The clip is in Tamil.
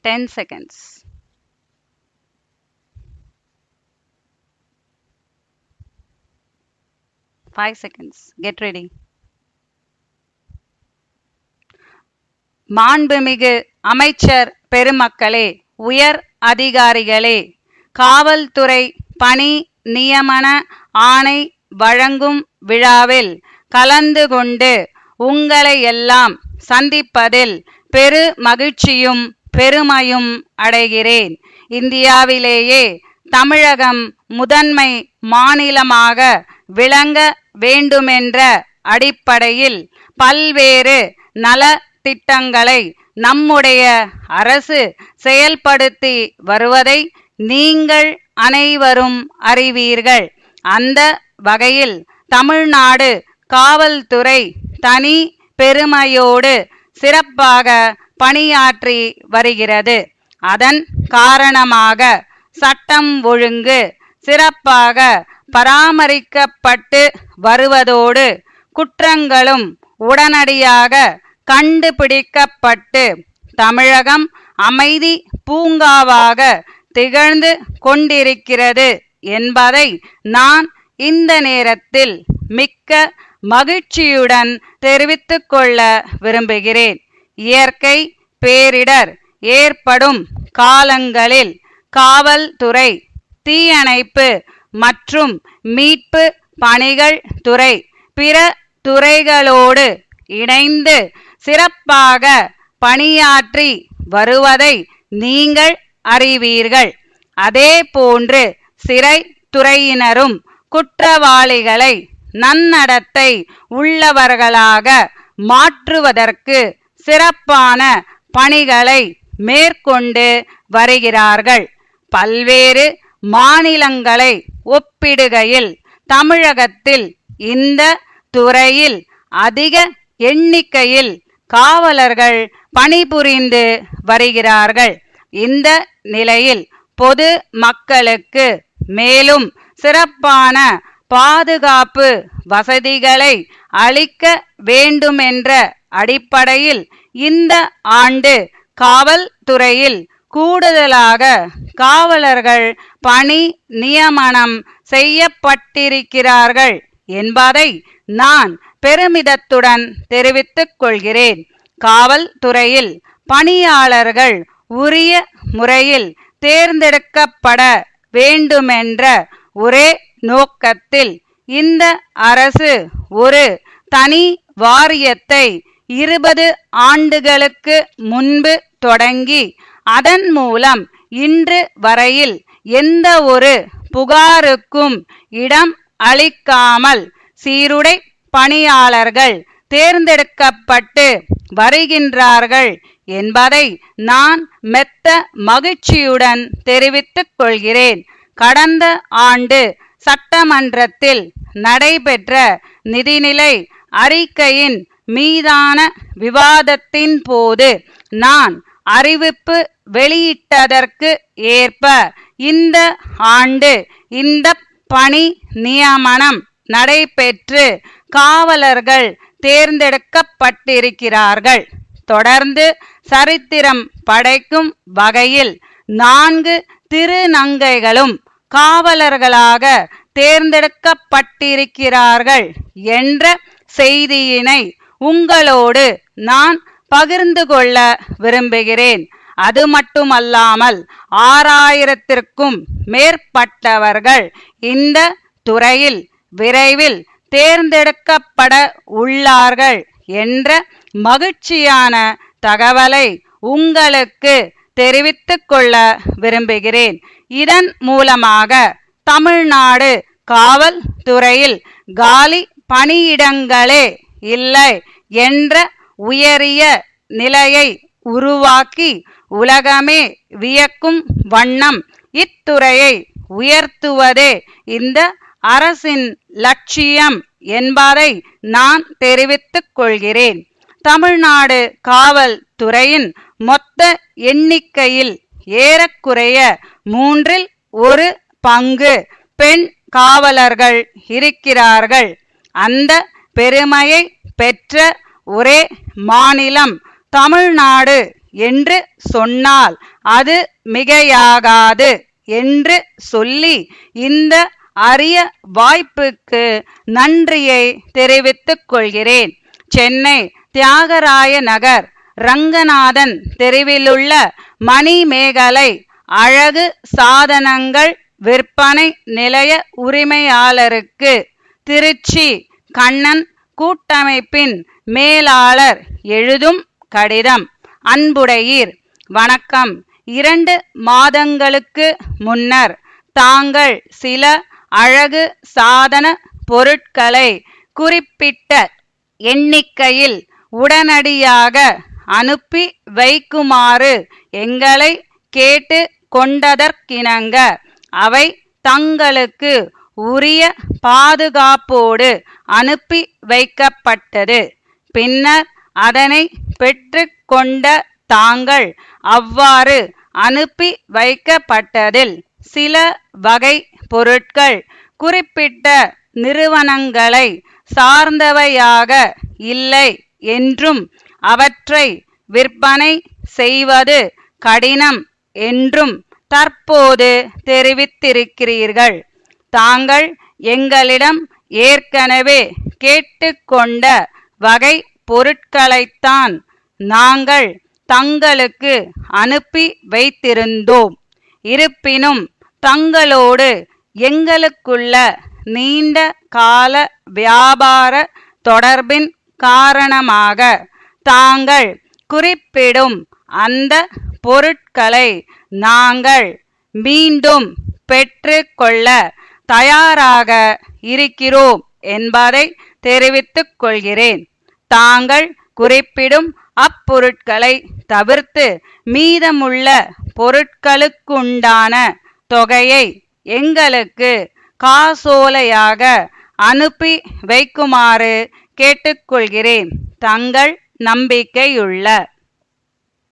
10 seconds. 5 seconds. Get ready. மாண்புமிகு அமைச்சர் பெருமக்களே, உயர் அதிகாரிகளே, காவல்துறை பணி நியமன ஆணை வழங்கும் விழாவில் கலந்து கொண்டு உங்களை எல்லாம் சந்திப்பதில் பெரு மகிழ்ச்சியும் பெருமையும் அடைகிறேன். இந்தியாவிலேயே தமிழகம் முதன்மை மாநிலமாக விளங்க வேண்டுமென்ற அடிப்படையில் பல்வேறு நல திட்டங்களை நம்முடைய அரசு செயல்படுத்தி வருவதை நீங்கள் அனைவரும் அறிவீர்கள். அந்த வகையில் தமிழ்நாடு காவல்துறை தனி பெருமையோடு சிறப்பாக பணியாற்றி வருகிறது. அதன் காரணமாக சட்டம் ஒழுங்கு சிறப்பாக பராமரிக்கப்பட்டு வருவதோடு குற்றங்களும் உடனடியாக கண்டுபிடிக்கப்பட்டு தமிழகம் அமைதி பூங்காவாக திகழ்ந்து கொண்டிருக்கிறது என்பதை நான் இந்த நேரத்தில் மிக்க மகிழ்ச்சியுடன் தெரிவித்துக் கொள்ள விரும்புகிறேன். இயற்கை பேரிடர் ஏற்படும் காலங்களில் காவல்துறை, தீயணைப்பு மற்றும் மீட்பு பணிகள் துறை பிற துறைகளோடு இணைந்து சிறப்பாக பணியாற்றி வருவதை நீங்கள் அறிவீர்கள். அதே போன்று சிறை துறையினரும் குற்றவாளிகளை நன்னடத்தை உள்ளவர்களாக மாற்றுவதற்கு சிறப்பான பணிகளை மேற்கொண்டு வருகிறார்கள். பல்வேறு மாநிலங்களை ஒப்பிடுகையில் தமிழகத்தில் இந்த துறையில் அதிக எண்ணிக்கையில் காவலர்கள் பணிபுரிந்து வருகிறார்கள். இந்த நிலையில் பொது மக்களுக்கு மேலும் சிறப்பான பாதுகாப்பு வசதிகளை அளிக்க வேண்டுமென்ற அடிப்படையில் இந்த ஆண்டு காவல்துறையில் கூடுதலாக காவலர்கள் பணி நியமனம் செய்யப்பட்டிருக்கிறார்கள் என்பதை நான் பெருமிதத்துடன் தெரிவித்துக் கொள்கிறேன். காவல்துறையில் பணியாளர்கள் உரிய முறையில் தேர்ந்தெடுக்கப்பட வேண்டுமென்ற ஒரே நோக்கத்தில் இந்த அரசு ஒரு தனி வாரியத்தை 20 ஆண்டுகளுக்கு முன்பு தொடங்கி அதன் மூலம் இன்று வரையில் எந்த ஒரு புகாருக்கும் இடம் அளிக்காமல் சீருடை பணியாளர்கள் தேர்ந்தெடுக்கப்பட்டு வருகின்றார்கள் என்பதை நான் மெத்த மகிழ்ச்சியுடன் தெரிவித்துக் கொள்கிறேன். கடந்த ஆண்டு சட்டமன்றத்தில் நடைபெற்ற நிதிநிலை அறிக்கையின் மீதான விவாதத்தின் போது நான் அறிவிப்பு வெளியிட்டதற்கு ஏற்ப இந்த ஆண்டு இந்த பணி நியமனம் நடைபெற்று காவலர்கள் தேர்ந்தெடுக்கப்பட்டிருக்கிறார்கள். தொடர்ந்து சரித்திரம் படைக்கும் வகையில் 4 திருநங்கைகளும் காவலர்களாக தேர்ந்தெடுக்கப்பட்டிருக்கிறார்கள் என்ற செய்தியினை உங்களோடு நான் பகிர்ந்து கொள்ள விரும்புகிறேன். அது மட்டுமல்லாமல் 6000த்திற்கும் மேற்பட்டவர்கள் இந்த துறையில் விரைவில் தேர்ந்தெடுக்கப்பட உள்ளார்கள் என்ற மகிழ்ச்சியான தகவலை உங்களுக்கு தெரிவித்துக் கொள்ள விரும்புகிறேன். இதன் மூலமாக தமிழ்நாடு காவல்துறையில் காலி பணியிடங்களே இல்லை என்ற உயரிய நிலையை உருவாக்கி உலகமே வியக்கும் வண்ணம் இத்துறையை உயர்த்துவதே இந்த அரசின் லட்சியம் என்பதை நான் தெரிவித்துக் கொள்கிறேன். தமிழ்நாடு காவல்துறையின் மொத்த எண்ணிக்கையில் ஏறக்குறைய 1/3 பங்கு பெண் காவலர்கள் இருக்கிறார்கள். அந்த பெருமையை பெற்ற ஒரே மாநிலம் தமிழ்நாடு என்று சொன்னால் அது மிகையாகாது என்று சொல்லி இந்த அரிய வாய்ப்புக்கு நன்றியை தெரிவித்துக் கொள்கிறேன். சென்னை தியாகராய நகர் ரங்கநாதன் தெருவிலுள்ள மணிமேகலை அழகு சாதனங்கள் விற்பனை நிலைய உரிமையாளருக்கு திருச்சி கண்ணன் கூட்டமைப்பின் மேலாளர் எழுதும் கடிதம். அன்புடையீர், வணக்கம். 2 மாதங்களுக்கு முன்னர் தாங்கள் சில அழகு சாதன பொருட்களை குறிப்பிட்ட எண்ணிக்கையில் உடனடியாக அனுப்பி வைக்குமாறு எங்களை கேட்டு கொண்டதற்கிணங்க அவை தங்களுக்கு உரிய பாதுகாப்போடு அனுப்பி வைக்கப்பட்டது. பின்னர் அதனை பெற்று கொண்ட தாங்கள் அவ்வாறு அனுப்பி வைக்கப்பட்டதில் சில வகை பொருட்கள் குறிப்பிட்ட நிறுவனங்களை சார்ந்தவையாக இல்லை என்றும் அவற்றை விற்பனை செய்வது கடினம் என்றும் தற்போது தெரிவித்திருக்கிறீர்கள். தாங்கள் எங்களிடம் ஏற்கனவே கேட்டுக்கொண்ட வகை பொருட்களைத்தான் நாங்கள் தங்களுக்கு அனுப்பி வைத்திருந்தோம். இருப்பினும் தங்களோடு எங்களுக்குள்ள நீண்ட கால வியாபார தொடர்பின் காரணமாக தாங்கள் குறிப்பிடும் அந்த பொருட்களை நாங்கள் மீண்டும் பெற்று கொள்ள தயாராக இருக்கிறோம் என்பதை தெரிவித்துக் கொள்கிறேன். தாங்கள் குறிப்பிடும் அப்பொருட்களை தவிர்த்து மீதமுள்ள பொருட்களுக்குண்டான தொகையை எங்களுக்கு காசோலையாக அனுப்பி வைக்குமாறு கேட்டுக்கொள்கிறேன். தங்கள் நம்பிக்கையுள்ள